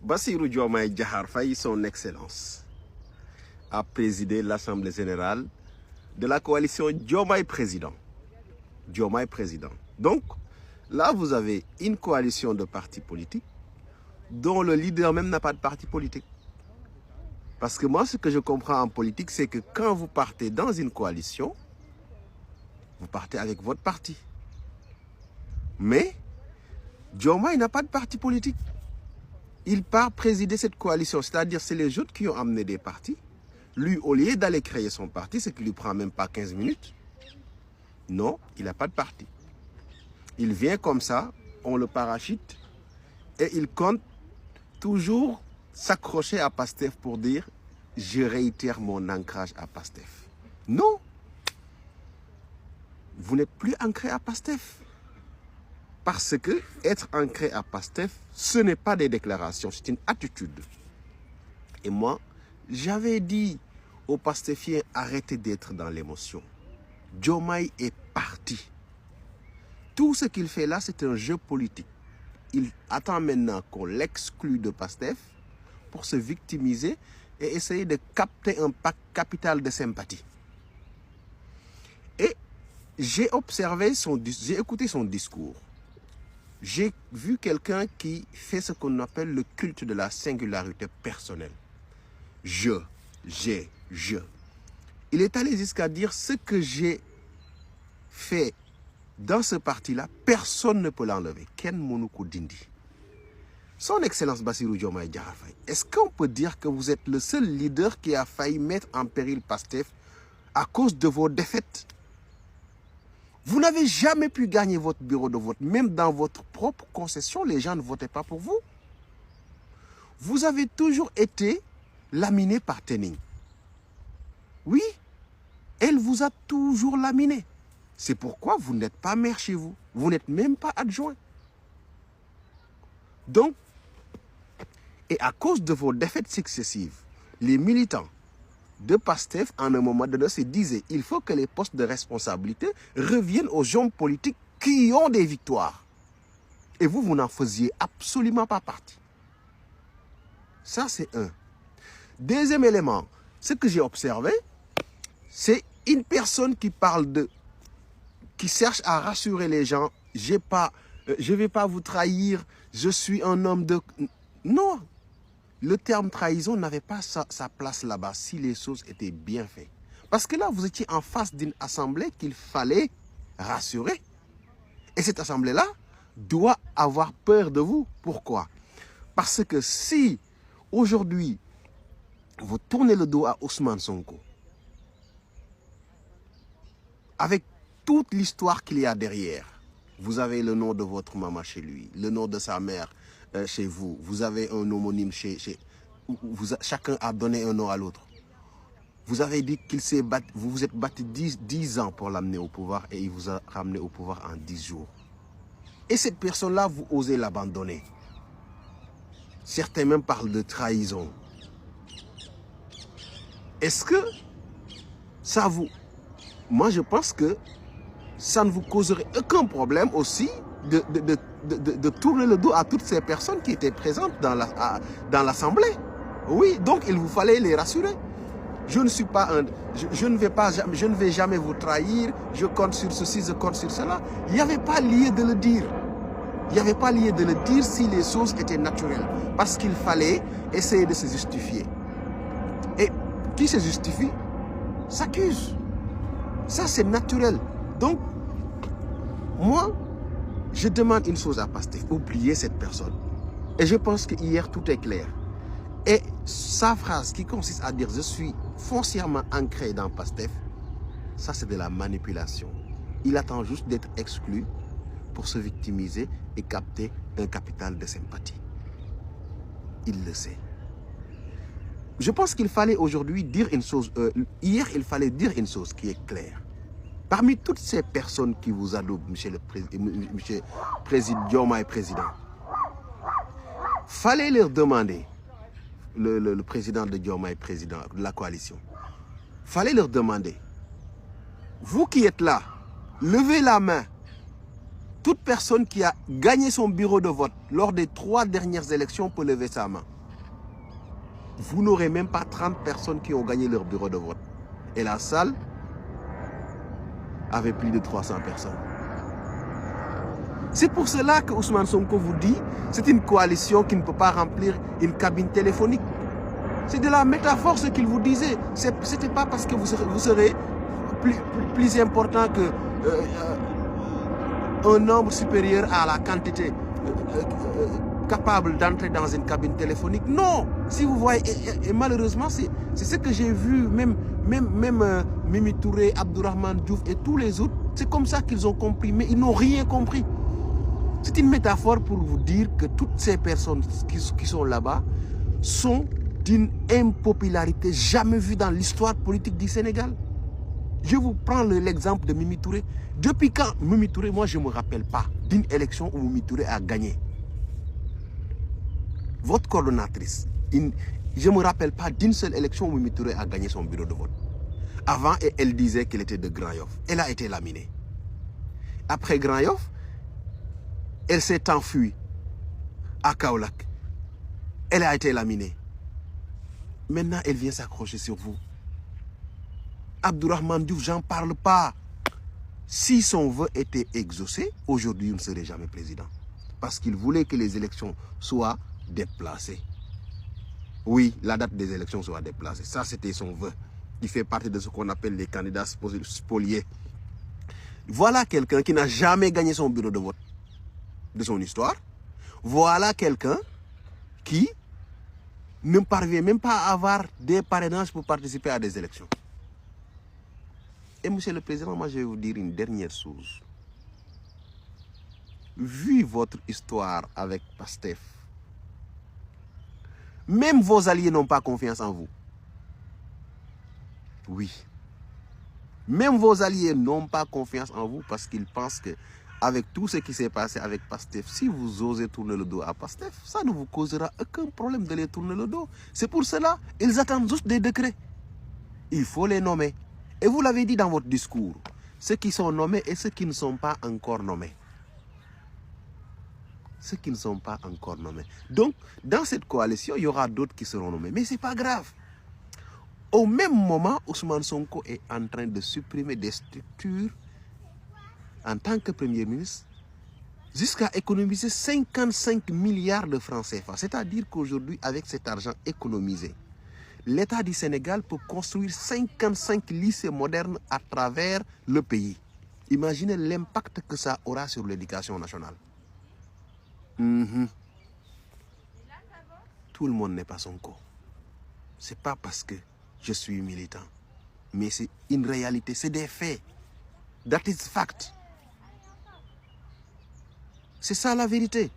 Bassirou Diomaye Diakhar Faye, son Excellence, a présidé l'Assemblée générale de la coalition Diomaye Président. Diomaye Président. Donc, là, vous avez une coalition de partis politiques dont le leader même n'a pas de parti politique. Parce que moi, ce que je comprends en politique, c'est que quand vous partez dans une coalition, vous partez avec votre parti. Mais Diomaye n'a pas de parti politique. Il part présider cette coalition, c'est-à-dire c'est les autres qui ont amené des partis. Lui, au lieu d'aller créer son parti, ce qui lui prend même pas 15 minutes, non, il n'a pas de parti. Il vient comme ça, on le parachute, et il compte toujours s'accrocher à Pastef pour dire « je réitère mon ancrage à Pastef ». Non, vous n'êtes plus ancré à Pastef. Parce que être ancré à Pastef, ce n'est pas des déclarations, c'est une attitude. Et moi, j'avais dit aux Pastefiens, arrêtez d'être dans l'émotion. Diomaye est parti. Tout ce qu'il fait là, c'est un jeu politique. Il attend maintenant qu'on l'exclue de Pastef pour se victimiser et essayer de capter un capital de sympathie. Et j'ai écouté son discours. J'ai vu quelqu'un qui fait ce qu'on appelle le culte de la singularité personnelle. Je. Il est allé jusqu'à dire ce que j'ai fait dans ce parti-là, personne ne peut l'enlever. Ken Monoukou Dindi. Son Excellence Bassirou Diomaye Diakhar Faye, est-ce qu'on peut dire que vous êtes le seul leader qui a failli mettre en péril Pastef à cause de vos défaites? Vous n'avez jamais pu gagner votre bureau de vote. Même dans votre propre concession, les gens ne votaient pas pour vous. Vous avez toujours été laminé par Tening. Oui, elle vous a toujours laminé. C'est pourquoi vous n'êtes pas maire chez vous. Vous n'êtes même pas adjoint. Donc, et à cause de vos défaites successives, les militants de Pastef, en un moment donné, se disaient il faut que les postes de responsabilité reviennent aux hommes politiques qui ont des victoires. Et vous n'en faisiez absolument pas partie. Ça, c'est un. Deuxième élément, ce que j'ai observé, c'est une personne qui parle qui cherche à rassurer les gens. Je ne vais pas vous trahir, je suis un homme de... Non, le terme trahison n'avait pas sa place là-bas si les choses étaient bien faites. Parce que là, vous étiez en face d'une assemblée qu'il fallait rassurer. Et cette assemblée-là doit avoir peur de vous. Pourquoi? Parce que si aujourd'hui, vous tournez le dos à Ousmane Sonko, avec toute l'histoire qu'il y a derrière, vous avez le nom de votre maman chez lui, le nom de sa mère chez vous, vous avez un homonyme chacun a donné un nom à l'autre. Vous avez dit qu'il s'est battu, vous vous êtes battu 10 ans pour l'amener au pouvoir et il vous a ramené au pouvoir en 10 jours. Et cette personne-là, vous osez l'abandonner. Certains même parlent de trahison. Est-ce que ça vous... Moi, je pense que ça ne vous causerait aucun problème aussi de tourner le dos à toutes ces personnes qui étaient présentes dans l'Assemblée. Oui, donc il vous fallait les rassurer. Je ne suis pas un... Je ne vais jamais vous trahir, je compte sur ceci, je compte sur cela. Il n'y avait pas lieu de le dire. Il n'y avait pas lieu de le dire si les choses étaient naturelles. Parce qu'il fallait essayer de se justifier. Et qui se justifie s'accuse. Ça, c'est naturel. Donc, moi, je demande une chose à Pastef. Oubliez cette personne. Et je pense qu'hier, tout est clair. Et sa phrase qui consiste à dire « je suis foncièrement ancré dans Pastef », ça, c'est de la manipulation. Il attend juste d'être exclu pour se victimiser et capter un capital de sympathie. Il le sait. Je pense qu'il fallait aujourd'hui dire une chose, hier il fallait dire une chose qui est claire. Parmi toutes ces personnes qui vous adoubent, monsieur le président Diomaye président, fallait leur demander, le président de Diomaye président de la coalition, fallait leur demander, vous qui êtes là, levez la main. Toute personne qui a gagné son bureau de vote lors des 3 dernières élections peut lever sa main. Vous n'aurez même pas 30 personnes qui ont gagné leur bureau de vote. Et la salle avait plus de 300 personnes. C'est pour cela que Ousmane Sonko vous dit c'est une coalition qui ne peut pas remplir une cabine téléphonique. C'est de la métaphore ce qu'il vous disait. Ce n'était pas parce que vous serez plus important que un nombre supérieur à la quantité capable d'entrer dans une cabine téléphonique. Non, si vous voyez, et malheureusement, c'est ce que j'ai vu, même Mimi Touré, Abdourahmane Diouf et tous les autres, c'est comme ça qu'ils ont compris, mais ils n'ont rien compris. C'est une métaphore pour vous dire que toutes ces personnes qui sont là-bas sont d'une impopularité jamais vue dans l'histoire politique du Sénégal. Je vous prends l'exemple de Mimi Touré. Depuis quand Mimi Touré, moi je ne me rappelle pas d'une élection où Mimi Touré a gagné. Votre coordonnatrice, je ne me rappelle pas d'une seule élection où Mimi Touré a gagné son bureau de vote. Avant, elle disait qu'elle était de Grand Yoff. Elle a été laminée. Après Grand Yoff, elle s'est enfuie à Kaolack. Elle a été laminée. Maintenant, elle vient s'accrocher sur vous. Abdourahmane Diouf, j'en parle pas. Si son vœu était exaucé, aujourd'hui, il ne serait jamais président. Parce qu'il voulait que les élections soient déplacées. Oui, la date des élections soit déplacée. Ça, c'était son vœu. Il fait partie de ce qu'on appelle les candidats spoliés. Voilà quelqu'un qui n'a jamais gagné son bureau de vote de son histoire. Voilà quelqu'un qui ne parvient même pas à avoir des parrainages pour participer à des élections. Et monsieur le président, moi je vais vous dire une dernière chose. Vu votre histoire avec Pastef, même vos alliés n'ont pas confiance en vous. Oui. Même vos alliés n'ont pas confiance en vous parce qu'ils pensent que avec tout ce qui s'est passé avec Pastef, si vous osez tourner le dos à Pastef, ça ne vous causera aucun problème de les tourner le dos. C'est pour cela ils attendent juste des décrets. Il faut les nommer. Et vous l'avez dit dans votre discours, ceux qui sont nommés et ceux qui ne sont pas encore nommés. Ceux qui ne sont pas encore nommés. Donc, dans cette coalition, il y aura d'autres qui seront nommés. Mais ce n'est pas grave. Au même moment, Ousmane Sonko est en train de supprimer des structures en tant que Premier ministre jusqu'à économiser 55 milliards de francs CFA. C'est-à-dire qu'aujourd'hui, avec cet argent économisé, l'État du Sénégal peut construire 55 lycées modernes à travers le pays. Imaginez l'impact que ça aura sur l'éducation nationale. Tout le monde n'est pas Sonko. Ce n'est pas parce que je suis militant. Mais c'est une réalité, c'est des faits. That is fact. C'est ça la vérité.